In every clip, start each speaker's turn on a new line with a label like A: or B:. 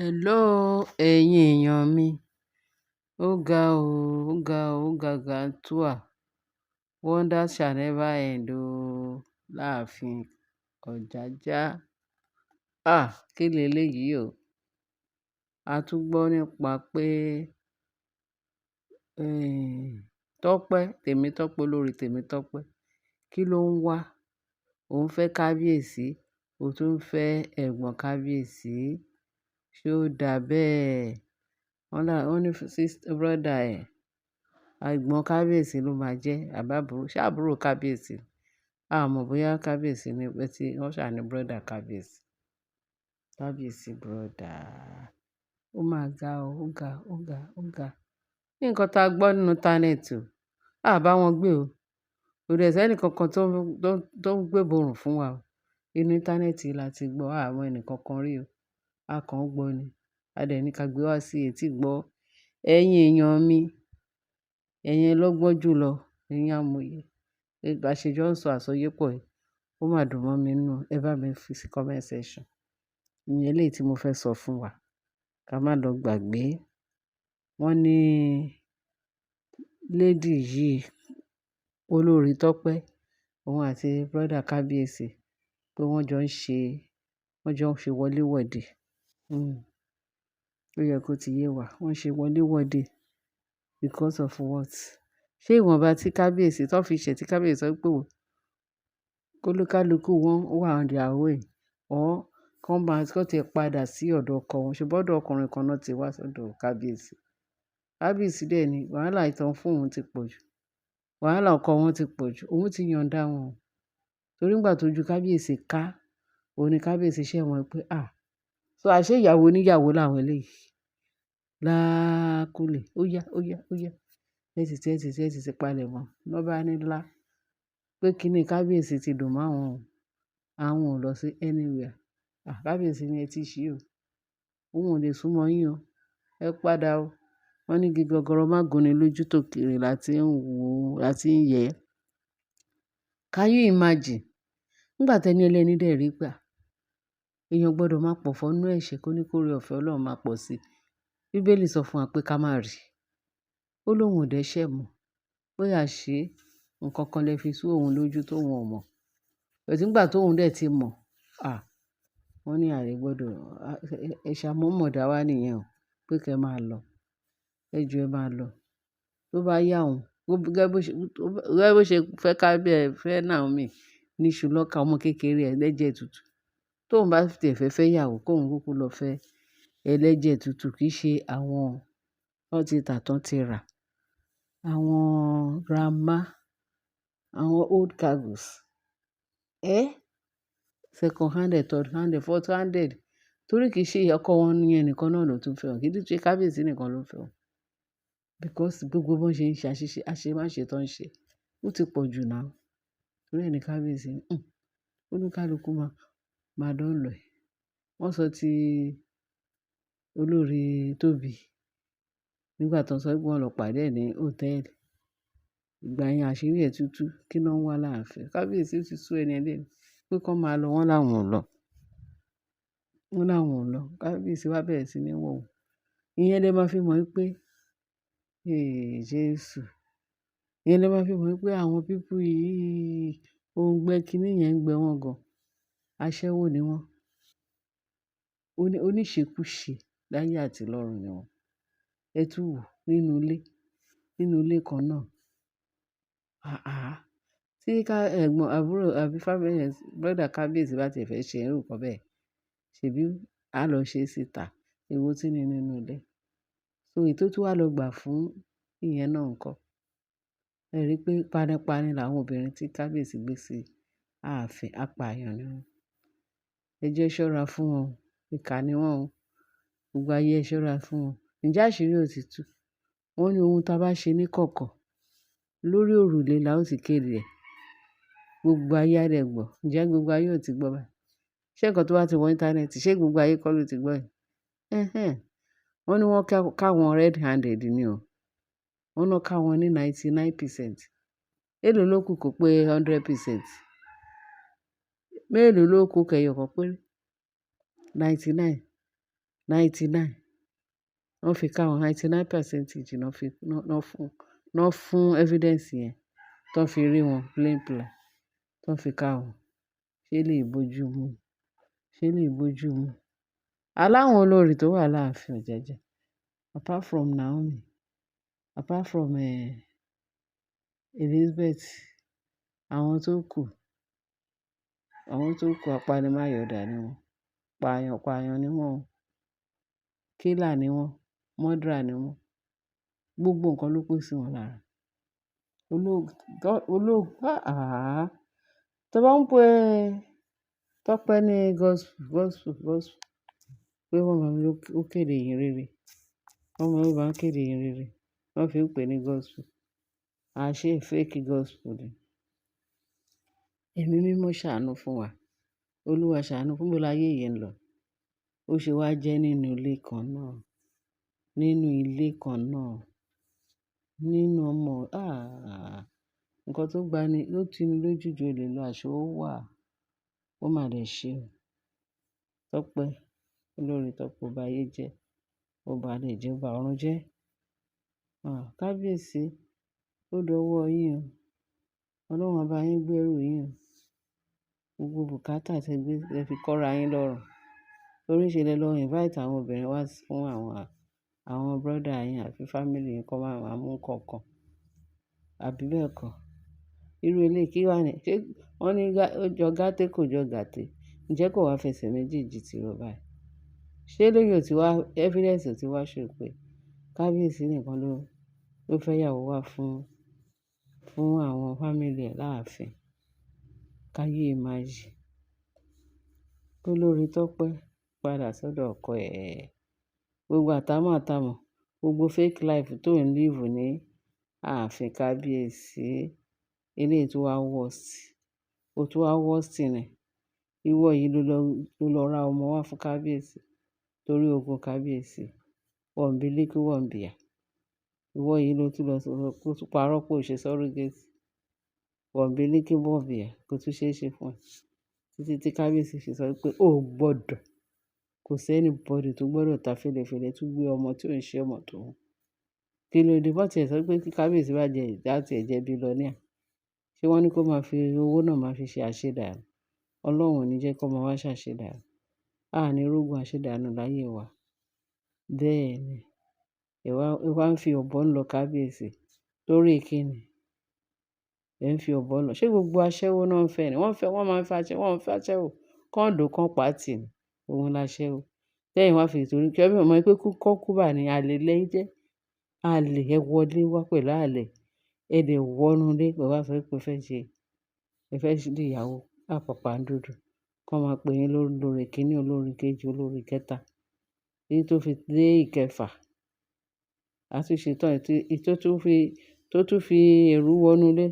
A: Hello, ẹ̀yin èèyàn mi. Ó ga o, ó ga o, ó ga gàǹtúà. Wonders shall never end o. Láàfin Ọ̀jájá. Kí leléyìí o? A tún gbọ́ nípa pé Tọ́pẹ́, Tèmítọ́pẹ́, olórí Tèmítọ́pẹ́. Kí ló ń wá? Òun fẹ́ kábíyèsí, ó tún ń fẹ́ ẹ̀gbọ́n kábíyèsí. Ṣé ó dà bẹ́ẹ̀? Wọ́n ní brother ẹ̀, ẹ̀gbọ́n kábíyèsí ló máa jẹ́ àbábúrò. Ṣé àbúrò kábíyèsí? A mọ̀ bóyá kábíyèsí ni pé tí wọ́n ṣà ní brother kábíyèsí. Kábíyèsí brother. Ó máa ga o, ó ga, ó ga, ó ga. Ní nǹkan tá a gbọ́ nínú íńtánẹ́ẹ̀tì o, a bá wọn gbé o. Kò dẹ̀ sí ẹnì kankan tó ń gbé borùn fún wa o. Inú íńtánẹ́ẹ̀tì la ti gbọ́, a mọ ẹnì kankan rí o. A kàn ń gbọ́ ni. A dẹ̀ ní ká gbé wá sí etí gbọ́. Ẹ̀yin èèyàn mi, ẹ̀yin ọlọ́gbọ́n jùlọ, ẹ̀yin amòye. Bá ṣe jọ ń sọ àsọyépọ̀ yìí, ó máa dùn mọ́ mi nínú. Ẹ bá mi fi sí comment section. Ìyẹn eléyìí tí mo fẹ́ sọ fún wa. Ká má lọ gbàgbé. Wọ́n ní lady yìí, olórí Tọ́pẹ́, òun àti brother kábíyèsí pé wọ́n jọ ń ṣe wọléwọ̀de. Ó yẹ kó ti yé wa. Wọ́n ṣe wọléwọ̀de because of what? Ṣé ìwọ̀nba tí kábíyèsí tó fi ṣẹ̀ tí kábíyèsí sọ pé kólúkálukú wọn wà on their way, or kán ti padà sí ọ̀dọ̀ ọkọ wọn. Ṣùgbọ́n ọ̀dọ̀ ọkùnrin kan náà ti wá sọ́dọ̀ kábíyèsí. Kábíyèsí dẹ̀ ni wàhálà ìtàn fún òun ti pọ̀ jù. Wàhálà ọkọ wọn ti pọ̀ jù. Òun ti yọ̀ǹda wọn. Torí nígbà tó ju kábíyèsí ká, òun ni kábíyèsí ṣẹ̀ mọ̀ pé so àṣé ìyàwó oníyàwó làwọn eléyìí. Lákúlẹ̀. Ó yá, ó yá, ó yá. Ẹ ti palẹ̀ mọ́. Lọ́ bá ní lá pé kíni kábíyèsí ti dùn mọ́ àwọn o. Àwọn ò lọ sí anywhere. Kábíyèsí ni ẹ ti ṣí o. Òun ò lè súnmọ́ yín o. Ẹ padà o. Wọ́n ní igi gogoro má gúnni lójú tòkèèrè láti ń wò, láti ń yẹ̀. Can you imagine? Nígbà tẹ́ni ẹlẹ́ni dẹ̀ rí gbà, èèyàn gbọdọ̀ máa pọ̀fọ̀ nínú ẹ̀ṣẹ̀ kó ní kóore ọ̀fẹ́ Ọlọ́run máa pọ̀ sí i. Bíbélì sọ fún wa pé ká má rí. Ó lóun ò dẹ́ṣẹ̀ mọ̀. Bóyá ṣé nǹkan kan lè fi sú òun lójú tóun ò mọ̀. But nígbà tóun dẹ̀ ti mọ̀, wọ́n ní ààrẹ gbọdọ̀, ẹ ṣàmọ̀mọ̀ dá wá nìyẹn o, pé kí ẹ máa lọ. Ẹ jọ̀ọ́ ẹ máa lọ. Tó bá yá òun, gẹ́gẹ́ bó ṣe fẹ́ Naomi ní ṣùlọ́kà ọmọ kékeré ẹlẹ́jẹ̀ tútù. Tóun bá tẹ̀ fẹ́ ìyàwó, kóun kúkú lọ fẹ́ ẹlẹ́jẹ̀ tútù, kì í ṣe àwọn tán ti tà tán ti rà. Àwọn grandma, àwọn old cargoes. Second handed, third handed, fourth handed. Torí kì í ṣe ọkọ wọn ní ẹnìkan náà ló tún fẹ́ wọn. Kì í ṣe kábíyèsí nìkan ló fẹ́ wọn. Because gbogbo bọ́n ṣe ń ṣe àṣemáṣe tó ń ṣe, ó ti pọ̀ jù náà. Torí ẹni kábíyèsí, olúkálùkù máa dán lọ ẹ̀. Wọ́n sọ ti olórí Tóbi nígbà tó ń sọ pé wọ́n lọ pàdé ẹ̀ ní hòtẹ́ẹ̀lì. Ìgbà yẹn àṣírí ẹ̀ tútù. Kí ló ń wá láàfin? Kábíyèsí ó ti sú ẹni ẹlẹ́ni pé kán máa lọ, wọ́n láwọn ò lọ. Wọ́n láwọn ò lọ. Kábíyèsí wá bẹ̀rẹ̀ sí ní wọ̀ wọ́n. Ìyẹn lẹ máa fi mọ̀ pé, Jésù. Ìyẹn lẹ máa fi mọ̀ pé àwọn people yìí, òǹgbẹ kíní yẹn ń gbẹ wọ́n gan. Aṣẹ́wó ni wọ́n. Oníṣekúṣe láyé àti lọ́run ni wọ́n. Ẹ tún wò nínú ilé kan náà. Tí ẹ̀gbọ́n àbúrò àbí family brother kábíyèsí bá ti fẹ́ ṣe irú nǹkan bẹ́ẹ̀, ṣèbí á lọ ṣe síta. Èwo tún ní nínú ilé. So èyí tó tún wá lọ gbà fún ìyẹn náà ńkọ́. Ẹ rí i pé panipani làwọn obìnrin tí kábíyèsí gbé sí ààfin, apààyàn ni wọ́n. Ẹ jẹ́ ṣọ́ra fún wọn. Ìkà ni wọ́n o. Gbogbo ayé ẹ ṣọ́ra fún wọn. Ǹjẹ́ àṣírí ò ti tú? Wọ́n ní ohun tá bá ṣe ní kọ̀kọ̀ lórí òrùlé la ó ti kéde ẹ̀. Gbogbo ayé á dẹ̀ gbọ́. Ǹjẹ́ gbogbo ayé ò ti gbọ́ báyìí? Ṣé nǹkan tó bá ti wọ íńtánẹ́ẹ̀tì, ṣé gbogbo ayé kọ́ ló ti gbọ́ ẹ̀? Wọ́n ní wọ́n ká wọn red handed ni o. Wọ́n náà ká wọn ní 99%. Èló ló kù kó pé 100%? Mélòó ló kù kẹ́yọ̀ kan péré? 99. 99 wọ́n fi ká wọn 99% náà fún evidence yẹn tó fi rí wọn plain tó fi ká wọn. Ṣé lè bójú mu? Ṣé lè bójú mu? Aláwọn olórí tó wà láàfin Ọ̀jájá apart from Naomi, apart from Elizabeth, àwọn tó kù apanimáyọ̀dà ni wọ́n, pààyàn ni wọ́n, killer ni wọ́n, murderer ni wọ́n. Gbogbo nǹkan ló pé sí wọn lára. Tó bá ń pe Tọ́pẹ́ ní gospel pé wọ́n máa ń kéde ìyìn rere. Ọmọ Yorùbá ń kéde ìyìn rere. Wọ́n fi ń pè ní gospel. Àṣé fake gospel ni. Ẹ̀mí mímọ́ ṣàánú fún wa. Olúwa ṣàánú fún mi láyé yẹn lọ. Ó ṣe wá jẹ́ nínú ilé kan náà. Nínú ilé kan náà. Nínú ọmọ. Nǹkan tó gbani ló tini lójú ju olè lọ àṣé ó wà. Ó mà dẹ̀ ṣe o. Tọ́pẹ́, olórí Tọ́pẹ́ ọba ayé jẹ́. Ọba lè jẹ́ ọba ọ̀run jẹ́. Kábíyèsí, ó dọwọ́ yín o. Ọlọ́run á bá yín gbẹ́rù yín o. Gbogbo bùkátà tẹ fi kọ́ra yín lọ́rùn. Torí ṣe lẹ lọ invite àwọn obìnrin wá fún àwọn brother yín àti family yín kó máa mú kọ̀ọ̀kan. Àbí bẹ́ẹ̀ kọ́? Irú eléyìí kí wá ní? Ṣé wọ́n ní ó jọ gàtè kò jọ gàtè? Ǹjẹ́ kò wá fẹsẹ̀ méjèèjì tìrọ̀ báyìí? Ṣé lóyún tí wá evidence tí wá show pé kábíyèsí nìkan ló fẹ́ yàwó wá fún àwọn family ẹ̀ láàfin? Káyé máa yí. Olórí Tọ́pẹ́ padà sọ́dọ̀ ọkọ ẹ̀. Gbogbo àtàmọ̀, gbogbo fake life tó ń live ní ààfin kábíyèsí. Eléyìí tó wá worst. Ó tún wá worst ni. Ìwọ yìí ló lọ ra ọmọ wá fún kábíyèsí torí ogun kábíyèsí. Wọ́n bí lékú wọ́n bìyà. Ìwọ yìí ló tún lọ kó tún parọ́ pé ó ṣe surrogate. Wọ́n bí lékú wọ́n bìyà kó tún ṣe é ṣe fún ẹ. Títí tí kábíyèsí fi sọ pé ó gbọ́dọ̀. Kò sí anybody tó gbọ́dọ̀ ta fẹ́lẹ́fẹ́lẹ́ tún gbé ọmọ tí ò ń ṣe ọmọ tòun. Kí ló dé bọ́n ti ẹ̀ sọ pé kí kábíyèsí bá jẹ láti ẹ̀jẹ̀ billionaire. Ṣé wọ́n ní kó máa fi owó náà máa fi ṣe àṣedànù? Ọlọ́run ò ní jẹ́ kó máa wá ṣàṣedànù. Ní rógun àṣedànù láyé wa. Bẹ́ẹ̀ ni. Ẹ wá ń fi ọ̀bọ lọ kábíyèsí. Torí kí ni? Ẹ ń fi ọ̀bọ lọ. Ṣé gbogbo aṣẹ́wó náà ń fẹ́ ni? Wọ́n máa ń fẹ́ aṣẹ́wó. Wọ́n ń fẹ́ aṣẹ́wó. Kọ́ńdò kan pàtì ni. Òun láṣẹ́wó. Tẹ́yìn wá fi torí kí ọmọ pé kú bà ní àlè lẹ́yìn jẹ́. Àlè ẹ wọlé wá pẹ̀lú àlè. Ẹ dẹ̀ wọnú ilé pẹ̀lú wá sọ pé ẹ fẹ́ ṣe ìyàwó àpàpàǹdodo. Kọ́ máa pè yín lórí kíní, olórí kejì, olórí kẹta. Èyí tó fi dé ìkẹfà. A tún ṣe tán tó tún fi ẹ̀rú wọnú ilé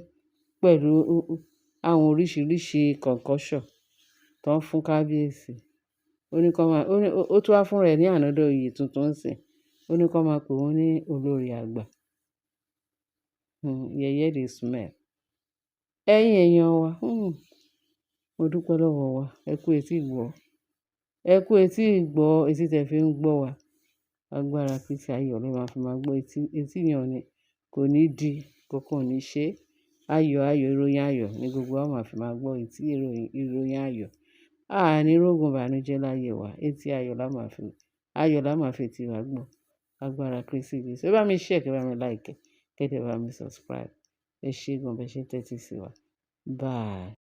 A: pẹ̀lú àwọn oríṣiríṣi concoction tó ń fún kábíyèsí. Ó tún wá fún rẹ̀ ní another oyè tuntun ńsìn. Ó ní kó máa pè wọ́n ní olórí àgbà. Yẹyẹ dey smell. Ẹ̀yin èèyàn wa. Mo dúpẹ́ lọ́wọ́ wa. Ẹ kú etí ìgbọ́. Ẹ kú etí ìgbọ́ etí tẹ fi ń gbọ́ wa. Agbára Kristi ayọ̀ ló máa fi máa gbọ́ etí yẹn kò ní di kankan ní ṣe. Ayọ̀ ìròyìn ayọ̀ ní gbogbo wa máa fi máa gbọ́ etí ìròyìn ayọ̀. Ní rógun ìbànújẹ́ láyé wa. Etí ayọ̀ la máa fi etí wa gbọ́. Agbára Kristi Jésù. Ẹ bá mi share, kẹ́ bá mi like, kẹ́ dẹ̀ bá mi subscribe. Ẹ ṣé gan bẹ́ẹ̀ ṣe ń tẹ́tí sí wa. Bye.